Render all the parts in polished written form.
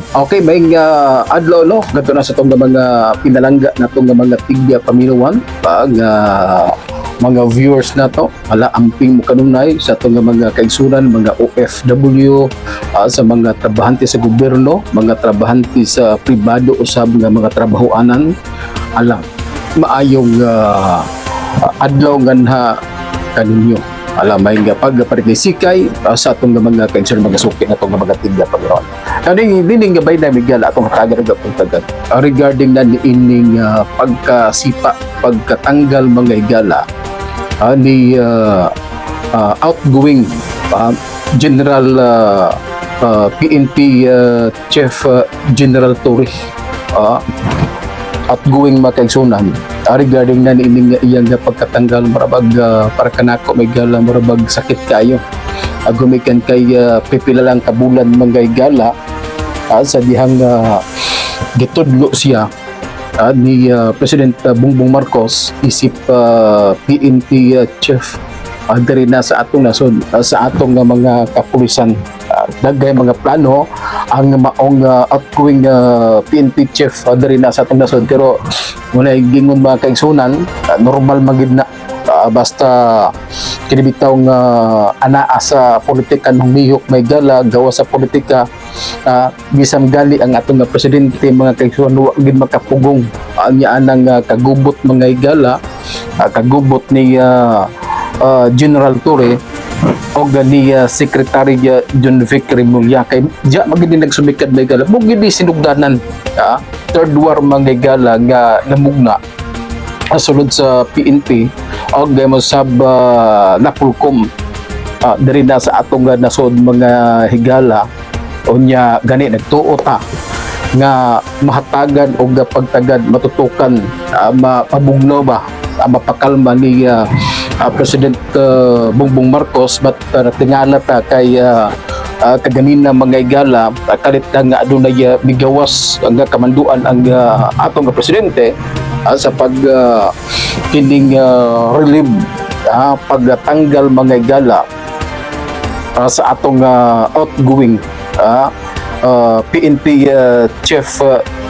Okay, may adlaw no, gato na sa itong mga pinalangga na itong mga tigya paminuan pag mga viewers na to, ala amping mo kanunay sa itong mga kaigsunan, mga OFW, sa mga trabahante sa gobyerno, mga trabahante sa pribado o sa mga trabahoanan, ala maayong adlaw nga kaninyo. Alam may nga pagparisikay sa atong mga kaigsunan, mga suki na itong mga tigya paminuan. Dining gabay na migala atong hatagan ng pagtagan regarding na ining pagkasipa, pagkatanggal mga igala ni outgoing General PNP Chief General Torre, outgoing mga kaigsunan regarding na ining iyang pagkatanggal marabag para kanako may gala marabag sakit kayo gumikan kay pipila lang kabulan mga igala sa dihang gitudlo siya ni President Bongbong Marcos isip PNP Chief diri na sa atong nasod, sa atong mga kapulisan. Dagay mga plano ang maong outgoing PNP Chief diri na sa atong nasod, pero muna gingon mga kaigsunan normal magid na basta kinibitaw nga anaa sa politika nung lihok may gala gawa sa politika, bisang gali ang atong presidente mga kaigsunan wa gid makapugong niya anang kagubot mga igala, kagubot ni General Torre o gani Secretary John Vic Remulla kay diya magid nagsumikad may gala mo gid sinugdanan third war mga igala nga namugna sulod sa PNP o gaymo sab napulkom diri na sa atong nasod mga higala unya gani nagtuo ta nga mahatagan o pagtagad matutukan mapabugno ba mapakalma ni President Bongbong Marcos but tingala ta kay kaganina mga igala kalit nga adunay migawas nga kamanduan ang atong presidente sa pag kining relieve pagtanggal mga igala sa atong outgoing PNP Chief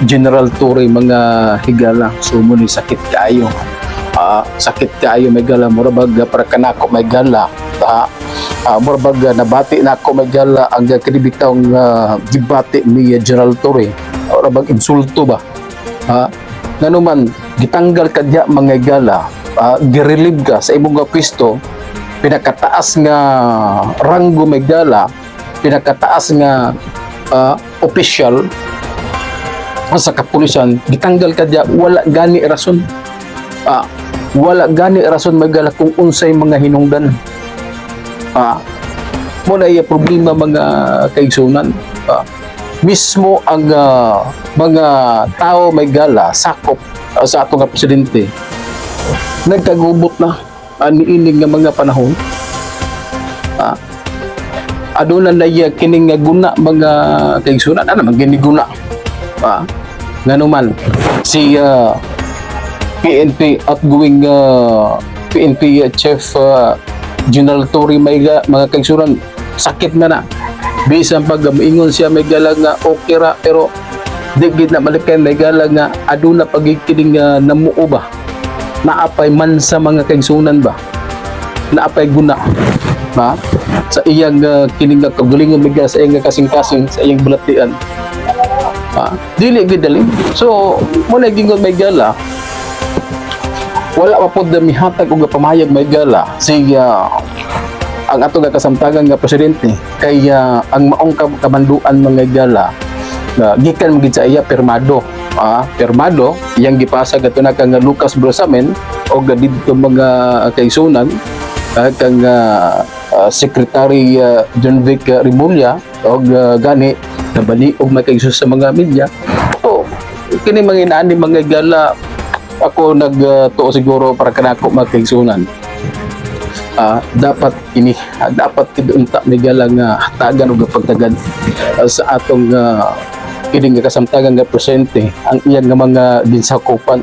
General Torre mga higala. So muni sakit kaayo may gala murabag para kanako may gala murabag nabati na ako may gala ang kinibitaw gibati ni General Torre murabag insulto ba nanuman gitanggal ka diya mga gala, girelieve ka sa imong pwesto, pinakataas nga ranggo may gala, pinakataas nga official sa kapulisan, gitanggal ka diya, wala gani rason may gala kung unsay mga hinungdan. Muna iya problema mga kaigsunan, mismo ang mga tao may gala sakop sa atong presidente nagkagubot na niining nga mga panahon aduna na kining guna mga kaigsunan naman giniguna nganuman si PNP outgoing PNP Chief General Torre may mga kaigsunan sakit na bisan pag maingon siya may gala nga okay ra pero digid na malikan may gala nga aduna pagkikining namuo ba naapay man sa mga kaigsunan ba naapay guna sa iyang kining kagalingon may gala sa iyang kasing-kasing sa iyang bulatian dili gid dali. So mo na gingon may gala wala pa pod mihatag og pamayag may gala siya ang ato nga kasamtagan nga presidente kay ang maong kamanduan mga gala gikan magid sa iya pirmado iyang gipasa gato na kang Lucas Brosamen o didto mga kaigsunan kang Secretary John Vic Remulla o gani nabali og may kaigsunan sa mga media. So kini manginani mga gala ako nagtuo siguro para kanako mga kaigsunan. Dapat kidunta ni gala nga hatagan og pagtagad sa atong kining kasamtagan nga presente ang iyang nga mga ginsakupan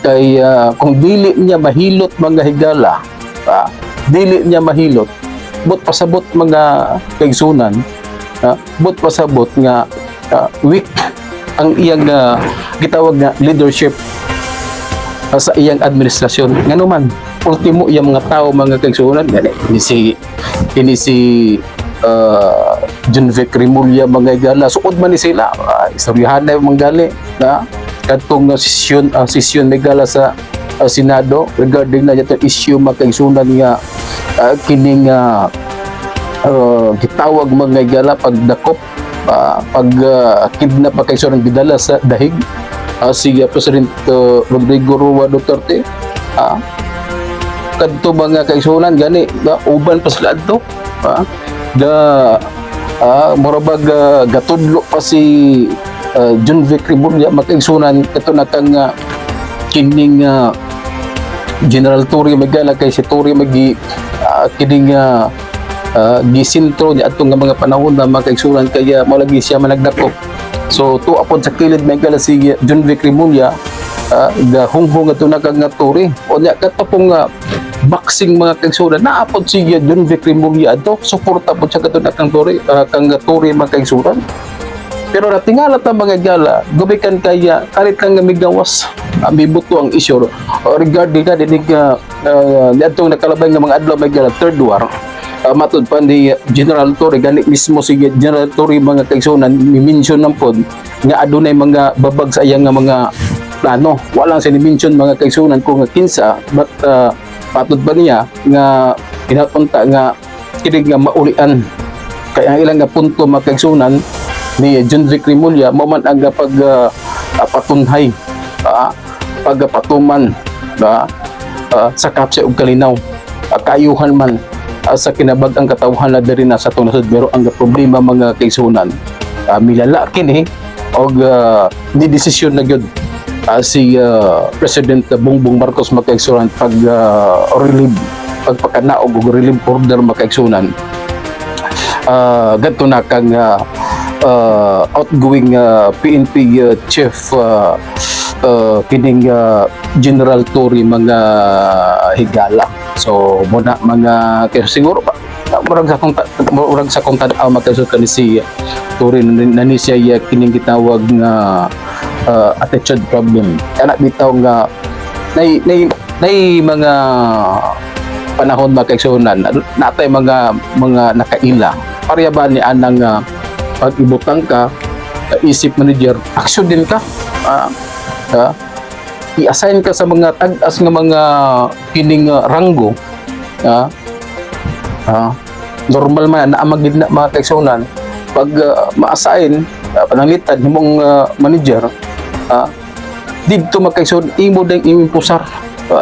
kay kung dili niya mahilot mga higala dili niya mahilot but pasabot mga kaigsunan but pasabot nga weak ang iyang gitawag nga leadership sa iyang administrasyon. Ngano man ultimo iyang mga tao mga kaigsunan gani ini si John Vic Rimulya mga igala suod man ni sila istoryahan na mga gali na kadtong session megala sa Senado regarding na itong issue mga kaigsunan nga kining gitawag mga igala pagdakop pag kidnap pa kay sorang gidala sa dahig si President Rodrigo Roa Duterte kadto mga kaigsunan gani uban pa sila adto murabag gatudlo pa si John Vic Rimulya makaigsunan kato na kang kining General Torre Magala kay si Torre magi kining gisintro niya atong mga panahon na makaigsunan kaya malagi siya managdakop. So tuapod sa kilid may gala si John Vic Rimulya hunghong ato na kang Torre o niya katapong boxing mga kaigsunan naapod si John Vic Rimulya ato suporta po siya kato na kang Torre mga kaigsunan. Pero natingala ta mga gala gubikan kaya kalit lang migawas mibuto ang issue regarding na dinig atong nakalabay nga mga adlaw may gala third war matud pa ni General Torre gani mismo si General Torre mga kaigsunan mi-mention ng pod nga adunay mga babag sa iyang mga plano walang sa ni-mention mga kaigsunan kung kinsa but patud ba niya nga pinapunta nga kinig nga maulian kaya ang ilang nga punto mga kaigsunan ni John Vic Rimulya mo man ang patunhay pagpatuman sa kapsa ug kalinaw kaayuhan man sa kinabag-ang katawhan na diri na sa itong nasod pero ang problema mga kaigsunan milala kini og ni desisyon na gyud si President Bongbong Marcos makaigsunan pag relieve pagpakanaog og relief order makaigsunan gadto na kang outgoing PNP chief kining General Torre mga higala. So muna mga kaya siguro pa murag sa kong tanaw makasud kan si Torre na ni siya kining gitawag nga attitude problem. Kana bitaw nga nay mga panahon makaigsunan natay mga nakaila. Pareha ba ni anang pag ibutang ka isip manager action din ka i-assign ka sa mga tag-as nga mga kining ranggo normal man na magid na mga kaigsunan pag ma-assign pananglitan himong manager didto makaigsunan imo dang impusar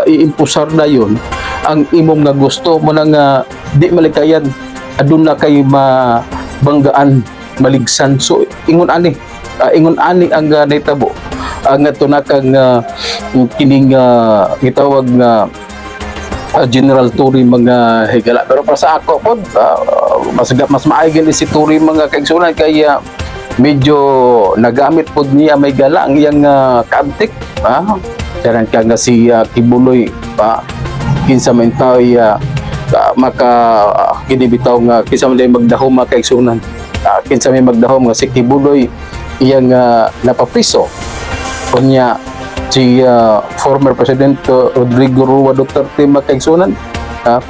iimpusar dayon ang imong nga gusto mo nang di malikayan aduna kay mabanggaan maligsan so ingon ani ang naitabo ang tunakang kining gitawag nga General Torre mga higala pero para sa ako pod mas maaygan si Torre mga kaigsunan kaya medyo nagamit pod niya may gala ang iyang kaantik sarang ka nga si Kibuloy kinsa man tay maka kinibitaw nga kinsa man magdahom mga kaigsunan kinsa may magdahom nga si Kibuloy iyang napapriso kunya si former President Rodrigo Roa Duterte makaigsunan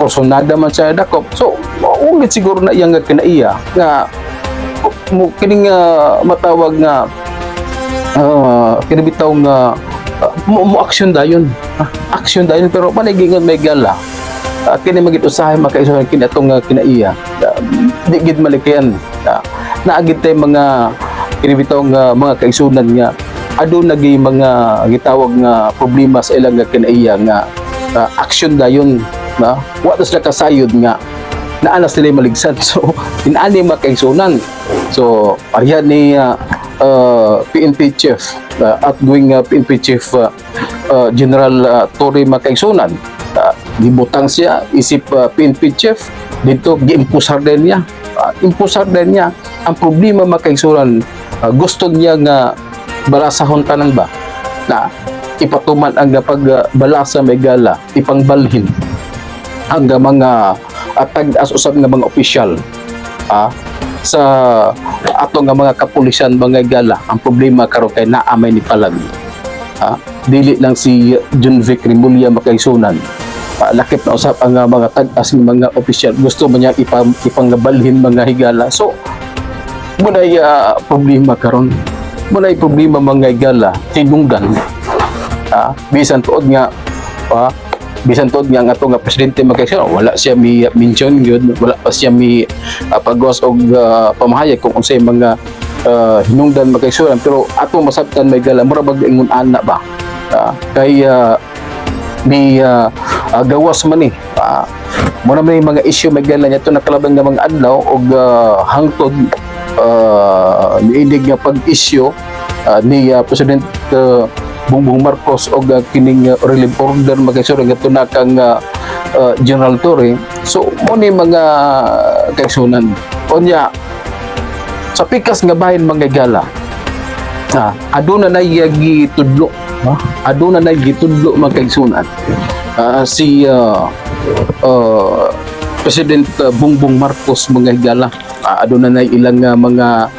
kursunada man siya dakop so ungit siguro na iyang kinaiya nga kining matawag nga kinibitaw nga mo action dayon pero panigingon may gala kini magitusahay makaigsunan kini atong kinaiya di gid malikayan naagid tay mga kinibitaw nga mga kaigsunan nga aduna naging mga gitawag nga problema sa ilang kinaiya nga action dayon na wa sila kasayod nga naana sila maligsan so inani makaigsunan so pareha ni PNP chief outgoing PNP chief General Torre makaigsunan gibutang siya isip PNP chief dito giimpusar din niya ang problema makaigsunan gusto niya nga balasahon tanan ba na ipatuman ang pagbalasa may gala ipangbalhin ang mga tag-as usab nga mga opisyal sa ato nga mga kapulisan mga higala. Ang problema karon kay naamay ni palag. Dili lang si Junvic Rimulya makaisunan. Lakip na usap ang mga tag-as ng mga opisyal. Gusto man niya ipanggabalhin mga higala. So, muna problema karon. Muna problema mga higala. Tinunggan. Bisan tuod nga, bisan tuod nga ato nga presidente makaisunan, wala siya mi mention yun. Wala pa siya mi pagwas og pamahayag kung unsay mga hinungdan makaisunan. Pero ato masabtan mga higala, mura bag-ingon ana ba? Kay ni gawas man muna may mga issue magala niya ito nakalaban nga mga adlaw og hangtod niinig nga pag-issue ni President Bongbong Marcos og kining relief order magaisura nga ito na kang General Torre. So mo ni mga kaigsunan unya sa pikas nga bahin mga gala aduna na gitudlo aduna na gitudlo mga kaigsunan si President Bongbong Marcos mga higala. Aduna na ilang mga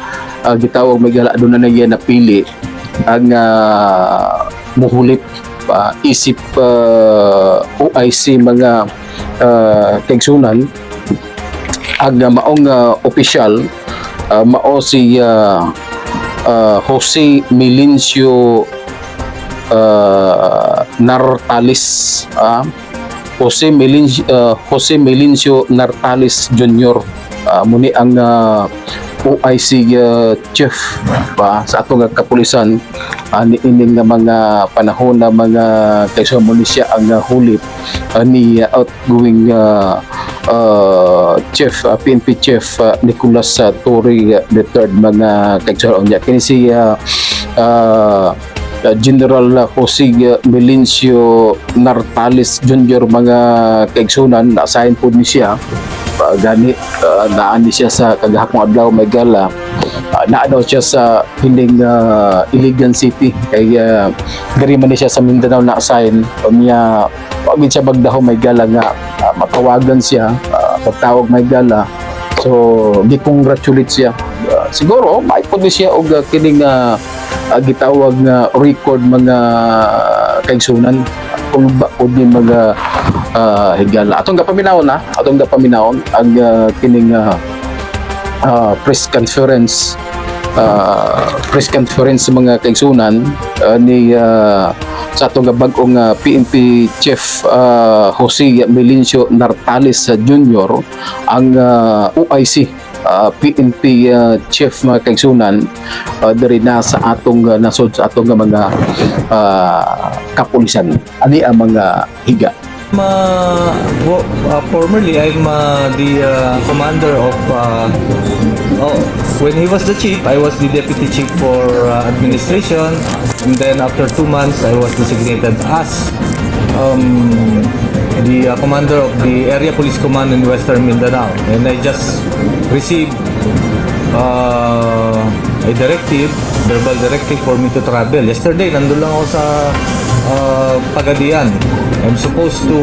gitawag mga higala, aduna na yan napili ang muhulip isip OIC mga kaigsunan ang maong opisyal mao si Jose Melincio Nartales Jose Melincio Nartales Jr. Muni ang OIC chief sa atong kapulisan niining nga mga panahon na mga kaisuhan mo ni siya ang hulip ni outgoing chief PNP chief Nicolas Torre III mga kaisuhan niya kini si General Jose Melincio Nartales Jr. mga kaigsunan na-assign po ni siya gani naan ni siya sa kagahapong adlaw may gala naadaw siya sa hiling Iligan City kay gari man ni siya sa Mindanao na-assign niya pagin siya bagdaho may gala nga matawagan siya pagtawag may gala so gi-congratulate siya siguro maipod ni siya og kining gitawag nga record mga kaigsunan kung ba po din mga higala atong gapaminawon ang kining press conference sa mga kaigsunan ni sa atong bag-ong PNP chief Jose Melincio Nartales Jr. ang OIC PNP chief mga kaigsunan diri na sa atong nasod sa atong mga kapulisan ani ang mga higa. Formerly, I'm the commander of. When he was the chief, I was the deputy chief for administration, and then after 2 months, I was designated as the commander of the Area Police Command in Western Mindanao, and I just received a verbal directive for me to travel. Yesterday, nandun lang ako sa Pagadian. I'm supposed to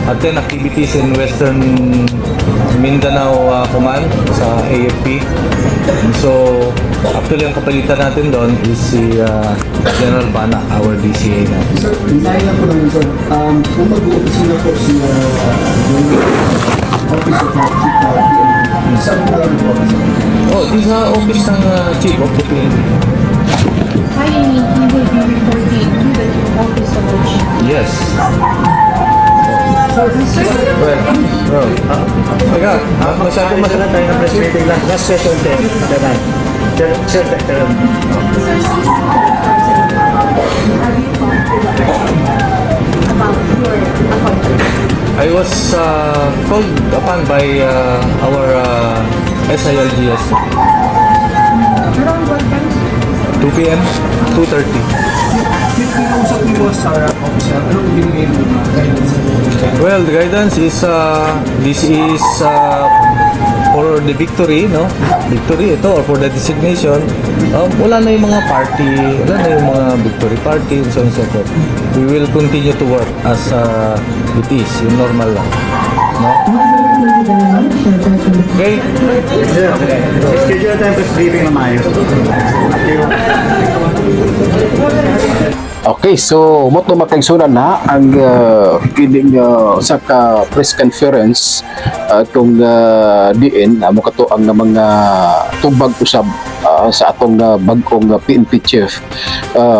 attend activities in Western Mindanao Command sa AFP. And so, actually, ang kapalitan natin doon is si General Bana, our DCA na. Sir, nilaya ko lang sir, kung mag-uopisina po si Office of Chief PNP, saan po lang po? Di sa office ng Chief of the PNP. Hi, he will be reporting to the office of the chief. Yes. Well, teka, masyado Magkakaroon tayo ng press meeting lang. Last question tayo. Sir, About your appointment. I was called upon by our SILGS. Around what time? 2 p.m. 2:30. Kinausap niyo sa officer, anong binigay mo na guidance? Well, the guidance is this is for the victory, no? Victory ito or for the designation. Wala na yung mga party, wala na yung mga victory party and so on and so forth. We will continue to work as it is, yung normal lang, no? Okay? Schedule time for briefing na maayos. Okay, so moto makaigsunan na ang kining sa ka press conference kung diin amo kato ang mga tubag usab sa atong bag-ong PNP chief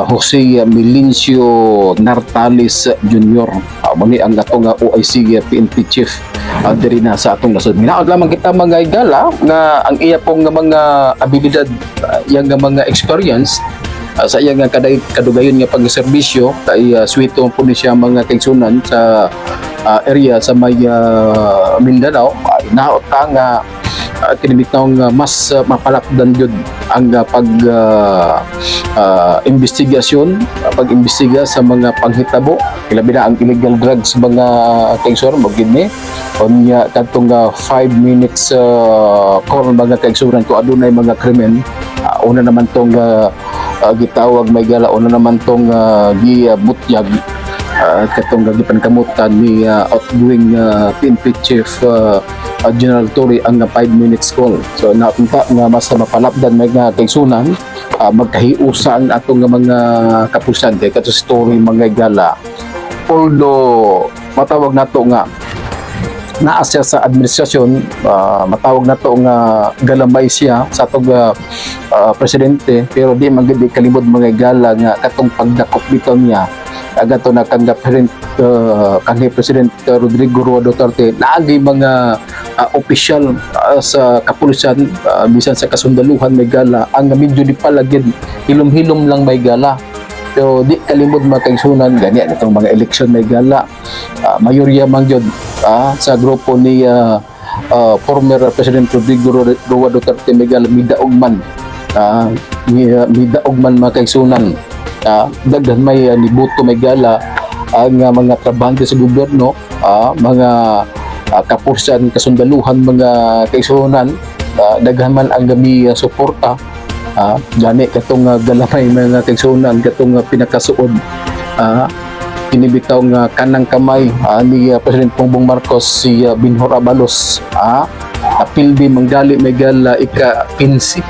Jose Melincio Nartales Jr. Muni ang atong OIC PNP chief diri na sa atong nasod. Minaod lamang kita mga igala nga ang iya pong mga abilidad, yang mga experience sa iyang kadugayon nga pagserbisyo kay swito po ni siya mga kaigsunan sa area sa may Mindanao. Naot ta nga kinibitong mas mapalakdan jud ang investigasyon, pag-imbestiga sa mga panghitabo, ilabi na ang illegal drugs mga kaigsunan mo gini onya kadtong 5 minutes call mga kaigsunan ko adunay mga krimen. Una naman tong gitawag may gala, una naman tong gibutyag katong gipankamutan ni outgoing PNP chief General Torre ang 5 minutes call. So napunta nga mas mapalapdan may nga kaigsunan magkahiusan atong mga kapusan kay kato story mga gala. Although matawag nato nga naasya sa administrasyon, matawag na to nga galamay siya sa atong presidente, pero di man gid kalimod mga gala nga katong pagdakop dito niya agato na kang kanhi President Rodrigo Roa Duterte naagi mga opisyal sa kapulisan bisan sa kasundaluhan may gala ang medyo di palagid hilom-hilom lang may gala. So di kalimod makaigsunan gani itong mga eleksyon may gala mayorya man gyud sa grupo ni former President Rodrigo Roa Duterte may gala midaog man makaigsunan daghan may nibuto may gala ang mga trabahante sa gobyerno mga kapulisan kasundaluhan mga kaigsunan daghan man ang gami suporta gani katong galamay mga kaigsunan katong pinakasuod kinibitaw nga kanang kamay ni President Bongbong Marcos si Binhor Abalos apildi manggali may gala ika-15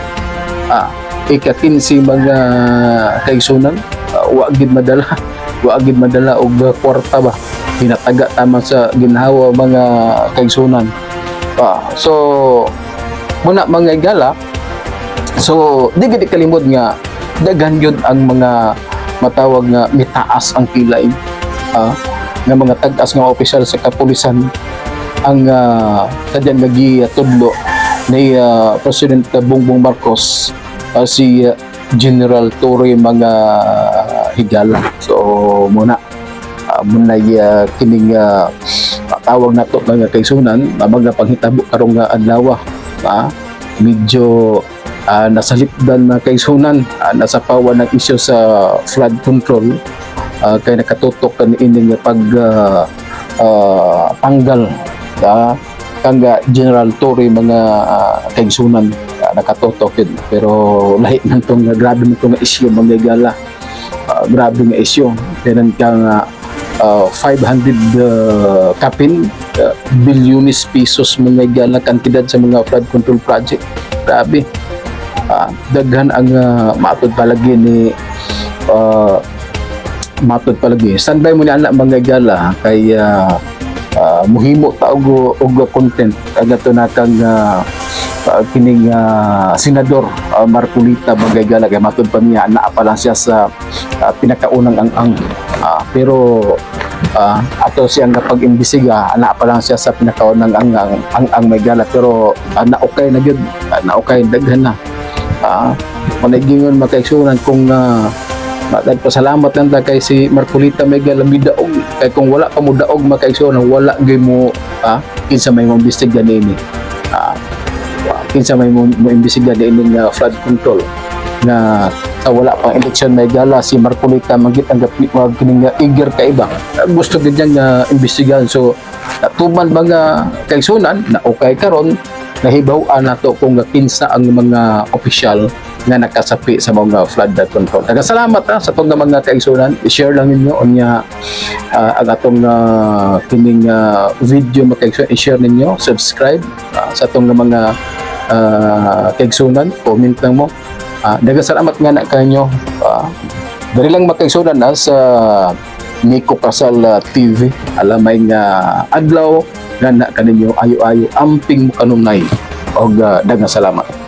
mga kaigsunan wa gid madala og kwarta ba pinataga tama sa ginhawa mga kaigsunan so muna mga igala. So, di gid kalimod nga daghan yun ang mga matawag nga mitaas ang kilay nga mga tag-as nga opisyal sa kapulisan ang kadyan nagitudlo ni President Bongbong Marcos si General Torre mga higala. So, muna kining tawag nato mga kaigsunan mga panghitabo karong adlaw medyo nasalipdan na kaigsunan nasa pawa ng isyu sa flood control kay nakatutok kan ining pag tanggal kang General Torre mga kaigsunan nakatutok yun. Pero lahi nang tong grabe mo tong isyu mga gala grabe nga isyu meron kang 500 kapin bilyones pesos mga gala kantidad sa mga flood control project. Grabe. Daghan ang matod palagi ni standby mo ni anak mga gala kay muhimo ta og content agato na kang kining senador Marcolita mga gala kay matod pa niya anak pa lang siya sa pinakaunang ang pero ato siyang pag-imbisiga anak pa lang siya sa pinakaunang ang may gala pero naukay na gyud naukay daghan na managingon makaigsunan kung pasalamat lang ta kay si Marcolita may galambi daog kay kung wala pa mo daog makaigsunan wala gyud mo kinsa may mo imbestiga niini kinsa may mo imbestiga niini nga flood control nga sa wala pang eleksyon may gala si Marcolita magit ang kining eager ka iba gusto gid nga imbestigahan. So tuman mga kaigsunan na okay karon nahibaw-an nato kung kinsa ang mga opisyal nga nakasapi sa mga flood control. Salamat sa itong mga kaigsunan. I-share lang ninyo unya ang atong kining video mga kaigsunan. I-share ninyo, subscribe sa itong mga kaigsunan. Comment lang mo. Salamat nga na kanyo. Dari lang mga kaigsunan sa Nico Casal TV. Alamay nga adlaw nga na kaninyo ayo-ayo amping mo kanunay. Og daghang salamat.